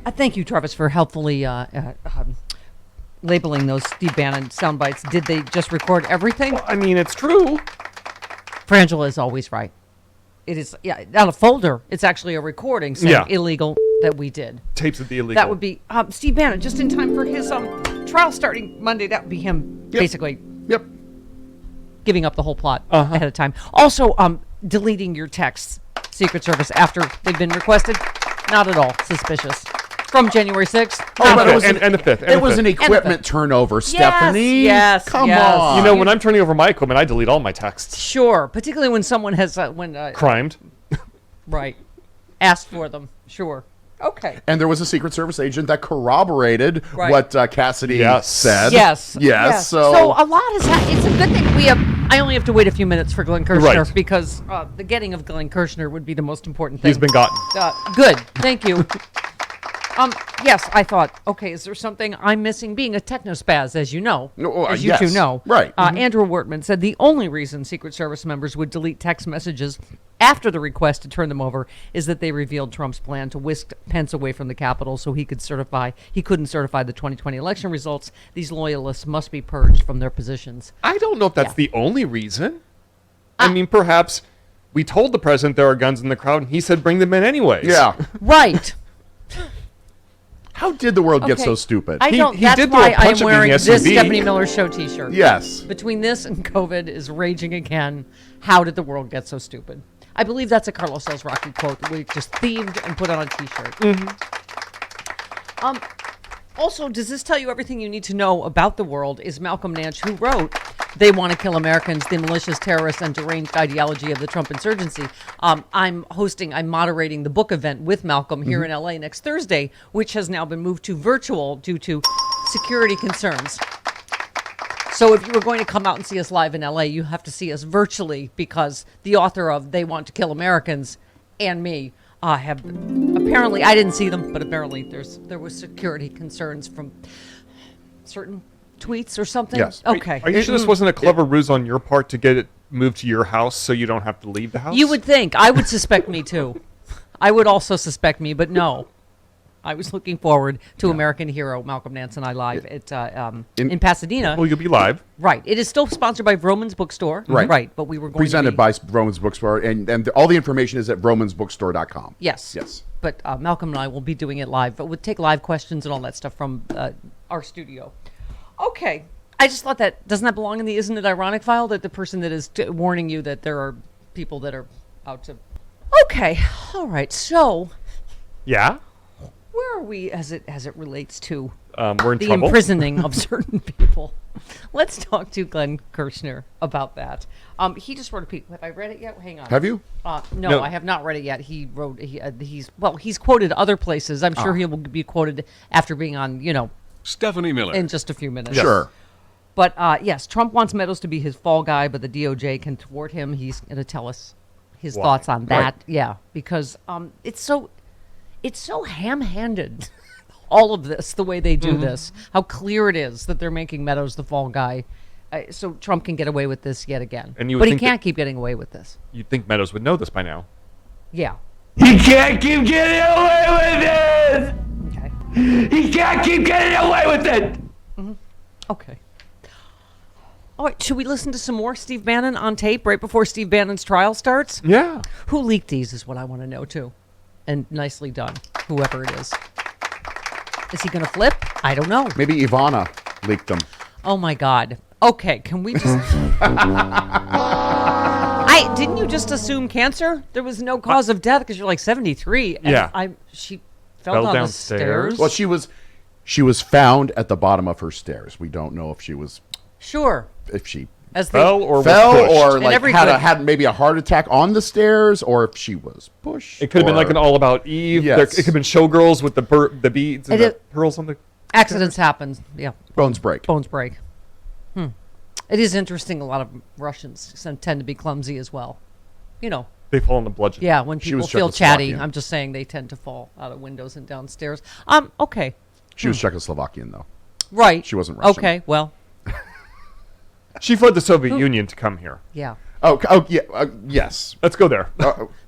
Thank you, Travis, for helpfully labeling those Steve Bannon sound bites. Did they just record everything? Well, I mean, it's true. Frangela is always right. It is, not a folder. It's actually a recording saying illegal that we did. Tapes of the illegal. That would be Steve Bannon, just in time for his trial starting Monday. That would be him, basically. Yep. Giving up the whole plot ahead of time. Also, deleting your texts, Secret Service, after they've been requested. Not at all suspicious. From January 6th. Oh, but it was and the 5th. It was an equipment turnover, Stephanie. Yes. Come on. You know, when I'm turning over my equipment, I delete all my texts. Sure. Particularly when someone has crimed. Right. Asked for them. Sure. Okay. And there was a Secret Service agent that corroborated what Cassidy said. Yes. So a lot has happened. It's a good thing we have. I only have to wait a few minutes for Glenn Kirshner because the getting of Glenn Kirshner would be the most important thing. He's been gotten. Good. Thank you. Yes, I thought, okay, is there something I'm missing? Being a technospaz, as you know, as you two know. Right. Andrew Wortman said the only reason Secret Service members would delete text messages after the request to turn them over is that they revealed Trump's plan to whisk Pence away from the Capitol so he couldn't certify the 2020 election results. These loyalists must be purged from their positions. I don't know if that's the only reason. I mean, perhaps we told the president there are guns in the crowd, and he said bring them in anyways. Yeah. Right. How did the world get so stupid? I don't. He That's did throw why a punch I'm at me wearing in this the SUV. Stephanie Miller Show T-shirt. Yes. Between this and COVID is raging again. How did the world get so stupid? I believe that's a Carlos Rocky quote that we just thieved and put on a T-shirt. Also, does this tell you everything you need to know about the world? Is Malcolm Nance, who wrote "They Want to Kill Americans: The Malicious, Terrorist, and Deranged Ideology of the Trump Insurgency." I'm moderating the book event with Malcolm here in LA next Thursday, which has now been moved to virtual due to security concerns. So if you were going to come out and see us live in LA, you have to see us virtually because the author of "They Want to Kill Americans" and me have apparently, I didn't see them, but apparently there was security concerns from certain tweets or something. Yes. Okay. Are you sure this wasn't a clever ruse on your part to get it moved to your house so you don't have to leave the house? You would think. I would suspect me too. I would also suspect me, but no. I was looking forward to American Hero, Malcolm Nance and I live at in Pasadena. Well, you'll be live. Right. It is still sponsored by Vroman's Bookstore. Right. But we were going presented to by Vroman's Bookstore, and all the information is at vromansbookstore.com. Yes. But Malcolm and I will be doing it live. But we'll take live questions and all that stuff from our studio. Okay. I just thought doesn't that belong in the Isn't It Ironic file, that the person that is warning you that there are people that are out to... Okay. All right. So... Yeah? Where are we as it relates to we're in the trouble. imprisoning of certain people? Let's talk to Glenn Kirshner about that. He just wrote a piece. Have I read it yet? Hang on. Have you? No, I have not read it yet. He wrote. He's quoted other places. I'm sure he will be quoted after being on, Stephanie Miller. in just a few minutes. Sure. But yes, Trump wants Meadows to be his fall guy, but the DOJ can thwart him. He's going to tell us his thoughts on that. Right. Yeah, because it's so ham-handed, all of this, the way they do this, how clear it is that they're making Meadows the fall guy, so Trump can get away with this yet again. And you would but he think can't keep getting away with this. You'd think Meadows would know this by now. Yeah. He can't keep getting away with it! Okay. He can't keep getting away with it! Okay. All right, should we listen to some more Steve Bannon on tape right before Steve Bannon's trial starts? Yeah. Who leaked these is what I want to know, too. And nicely done, whoever it is. Is he going to flip? I don't know. Maybe Ivana leaked them. Oh, my God. Okay, can we just... Didn't you just assume cancer? There was no cause of death because you're like 73. And Yeah. She fell down the stairs. Well, she was found at the bottom of her stairs. We don't know if she was... Sure. If she... As Fell they, or was fell pushed. or And like every had good- had maybe a heart attack on the stairs, or if she was pushed. It could have been or- like an All About Eve. Yes. It could have been Showgirls with the beads and the pearls on the... accidents happen. Yeah. bones break. Bones break. It is interesting. A lot of Russians tend to be clumsy as well. They fall on the bludgeon. Yeah, when She people was feel chatty, Czechoslovakian. I'm just saying they tend to fall out of windows and downstairs. Okay. She was Czechoslovakian, though. Right. She wasn't Russian. Okay, well, She fled the Soviet Union to come here. yeah. Oh yeah, yes. Let's go there.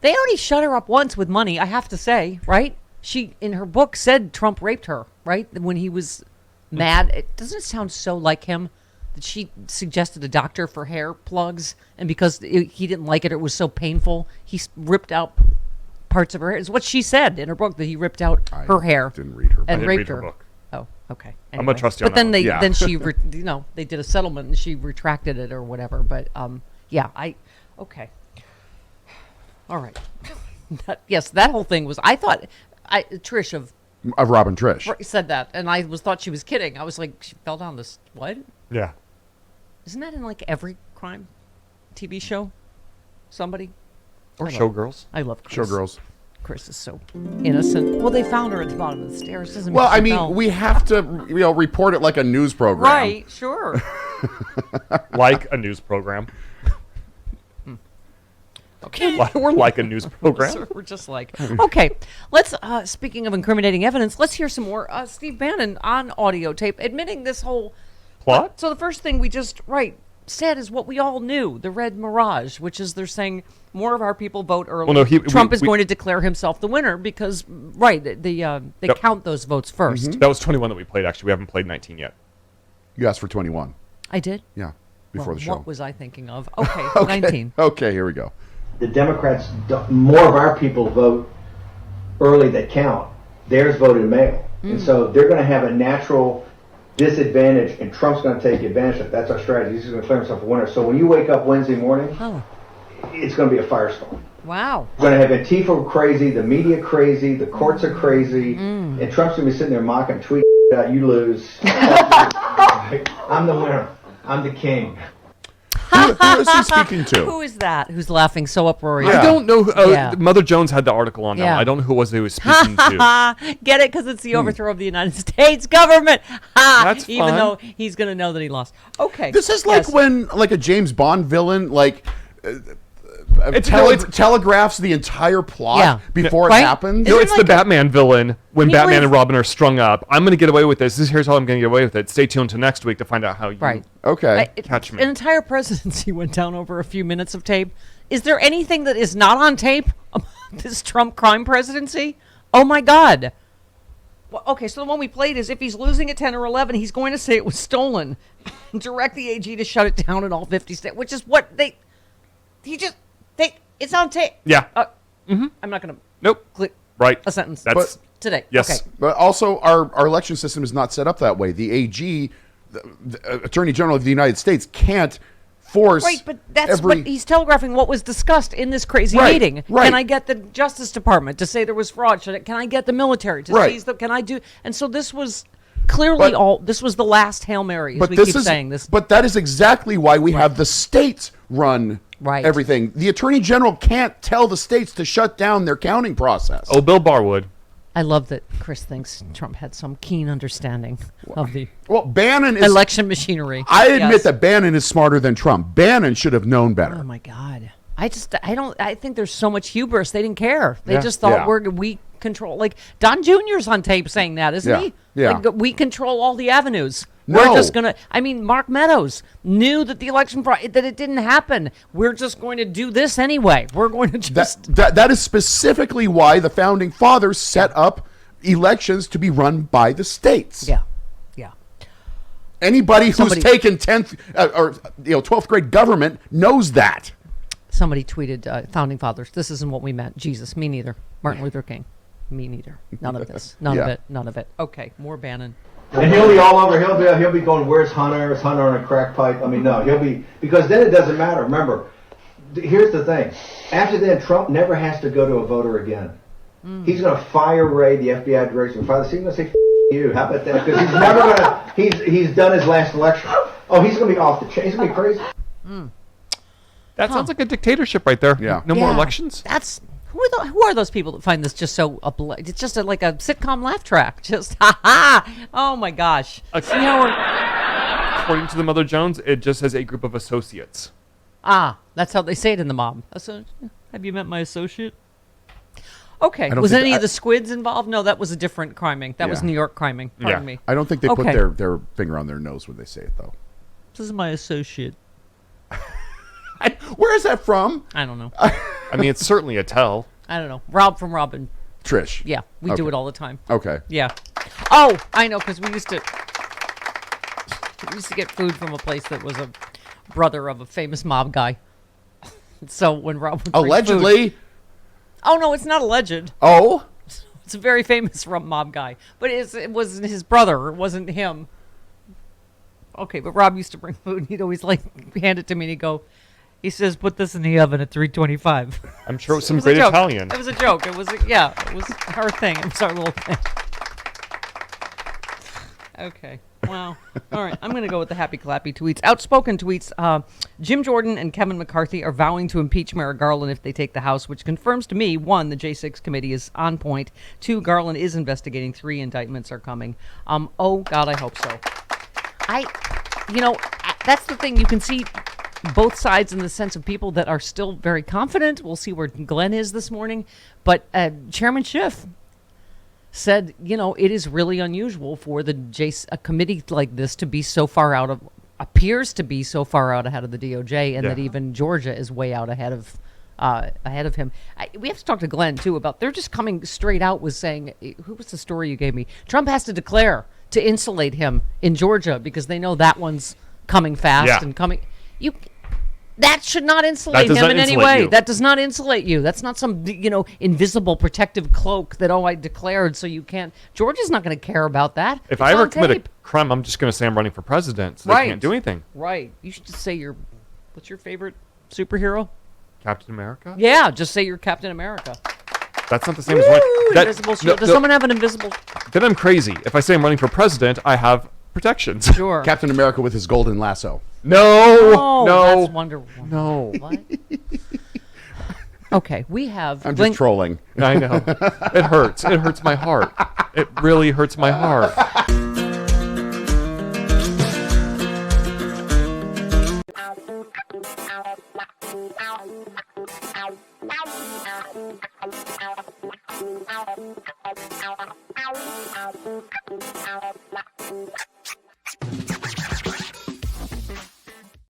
They only shut her up once with money, I have to say, right? she, in her book, said Trump raped her, right? When he was mad. It doesn't sound so like him that she suggested a doctor for hair plugs, and because he didn't like it, it was so painful, he ripped out parts of her hair. It's what she said in her book, that he ripped out her hair. Didn't read her book. And I didn't raped read her her. book. Oh, okay. I'm gonna trust you on But then that they, one. then she, they did a settlement and she retracted it or whatever. But yeah, okay. All right. That whole thing was. I thought, Trish Of Robin Trish. said that, and I thought she was kidding. I was like, she fell down this. What? Yeah. Isn't that in like every crime TV show? Somebody. Or I love- Showgirls. I love Chris. Showgirls. Chris is so innocent. Well, they found her at the bottom of the stairs. Doesn't Well, mean I she mean, fell. we have to, report it like a news program. Right, sure. Like a news program. Okay. We're like a news program. So we're just like, okay, let's, speaking of incriminating evidence, let's hear some more Steve Bannon on audio tape admitting this whole Plot? So the first thing we just, said is what we all knew, the red mirage, which is they're saying more of our people vote early. Well, no, Trump is going to declare himself the winner because, they count those votes first. That was 21 that we played, actually. We haven't played 19 yet. You asked for 21. I did? Yeah, before Well, the show. What was I thinking of? Okay, 19. Okay, here we go. The Democrats, more of our people vote early that count. Theirs voted mail. And so they're going to have a natural disadvantage, and Trump's going to take advantage of it. That's our strategy. He's going to declare himself a winner. So when you wake up Wednesday morning, it's going to be a firestorm. Wow. We're going to have Antifa crazy, the media crazy, the courts are crazy, and Trump's going to be sitting there mocking, tweeting out, you lose. I'm the winner. I'm the king. Who is he speaking to? Who is that who's laughing so uproariously? Yeah. I don't know. Yeah. Mother Jones had the article on that. Yeah. One. I don't know who it was that he was speaking to. Get it? Because it's the overthrow of the United States government. That's Even fun. though he's going to know that he lost. Okay. This is like Yes. when, like a James Bond villain, It's telegraphs the entire plot Yeah. before Right? it happens. No, Isn't it's it the like Batman villain when He Batman was- and Robin are strung up. I'm going to get away with this. Here's how I'm going to get away with it. Stay tuned to next week to find out how you. Right. Okay. Catch me. An entire presidency went down over a few minutes of tape. Is there anything that is not on tape about this Trump crime presidency? Oh, my God. Well, okay, so the one we played is if he's losing at 10 or 11, he's going to say it was stolen. Direct the AG to shut it down in all 50 states, which is what it's on tape. Yeah. I'm not going to Nope. click Right. a sentence. That's Today. yes. Okay. But also, our election system is not set up that way. The AG, the Attorney General of the United States, can't force. Right, but that's what he's telegraphing what was discussssed in this crazy Right, meeting. right. Can I get the Justice Department to say there was fraud? Can I get the military to Right. seize the? Can I do? And so this was clearly this was the last Hail Mary, as we keep saying this. But that is exactly why we have the states run everything. The Attorney General can't tell the states to shut down their counting process. Oh, Bill Barr would. I love that Chris thinks Trump had some keen understanding of the Well, Bannon is election machinery. I admit Yes. that Bannon is smarter than Trump. Bannon should have known better. Oh my God. I think there's so much hubris. They didn't care. They Yeah. just thought Yeah. we control, like Don Jr.'s on tape saying that, isn't Yeah. he? Yeah. Like, we control all the avenues. No. We're just going to, Mark Meadows knew that the election, that it didn't happen. We're just going to do this anyway. We're going to just. That is specifically why the founding fathers set up elections to be run by the states. Yeah. Anybody who's Somebody- taken 10th or 12th grade government knows that. Somebody tweeted, founding fathers, this isn't what we meant. Jesus, me neither. Martin Luther King, me neither. None of this. None of Yeah. it. None of it. Okay, more Bannon. And he'll be all over. He'll be going, where's Hunter? Is Hunter on a crack pipe? No, he'll be, because then it doesn't matter. Remember, here's the thing. After that, Trump never has to go to a voter again. He's going to fire Ray, the FBI director, and fire the going to say, F you. How about that? Because he's never going to, he's done his last election. Oh, he's going to be off the chain. He's going to be crazy. That sounds like a dictatorship right there. Yeah. No more Yeah. elections. That's who are those people that find this just so it's just like a sitcom laugh track. Just ha ha. Oh my gosh. See how we're According to the Mother Jones, it just says a group of associates. that's how they say it in the mob. Have you met my associate? Okay. don't Was think any that- of the squids involved? No, that was a different criming. That was Yeah. New York criming. Pardon me. I don't think they put Okay. their finger on their nose when they say it, though. This is my associate. Where is that from? I don't know. I mean, it's certainly a tell. I don't know. Rob from Robin Trish. Yeah, we do Okay. it all the time. Okay. Yeah. Oh, I know, because we used to get food from a place that was a brother of a famous mob guy. So when Rob would bring Allegedly. food, oh no, it's not alleged. Oh. It's a very famous mob guy, but it was his brother. It wasn't him. Okay, but Rob used to bring food, and he'd always hand it to me, and he says, "Put this in the oven at 325." I'm sure it was some It was great a joke. Italian. It was a joke. It was our thing. It was our little thing. Okay. Wow. All right. I'm going to go with the happy clappy tweets. Outspoken tweets. Jim Jordan and Kevin McCarthy are vowing to impeach Merrick Garland if they take the House, which confirms to me, 1, the J6 committee is on point. 2, Garland is investigating. 3, indictments are coming. Oh, God, I hope so. That's the thing. You can see both sides in the sense of people that are still very confident. We'll see where Glenn is this morning. But Chairman Schiff said, it is really unusual for a committee like this to be so far appears to be so far out ahead of the DOJ, and that even Georgia is way out ahead of him. We have to talk to Glenn too about, they're just coming straight out with saying, who was the story you gave me? Trump has to declare to insulate him in Georgia because they know that one's coming fast and coming. That should not insulate him in any way. That does not insulate you. That's not some, invisible protective cloak that, I declared so you can't. Georgia's not going to care about that. If I ever commit a crime, I'm just going to say I'm running for president, so they can't do anything. Right. You should just say what's your favorite superhero? Captain America? Yeah, just say you're Captain America. That's not the same as running. Invisible shield. Does someone have an invisible? Then I'm crazy. If I say I'm running for president, I have protections. Sure. Captain America with his golden lasso. No. That's Wonder Woman. No. What? Okay, we have. I'm just trolling. I know. It hurts. It hurts my heart. It really hurts my heart.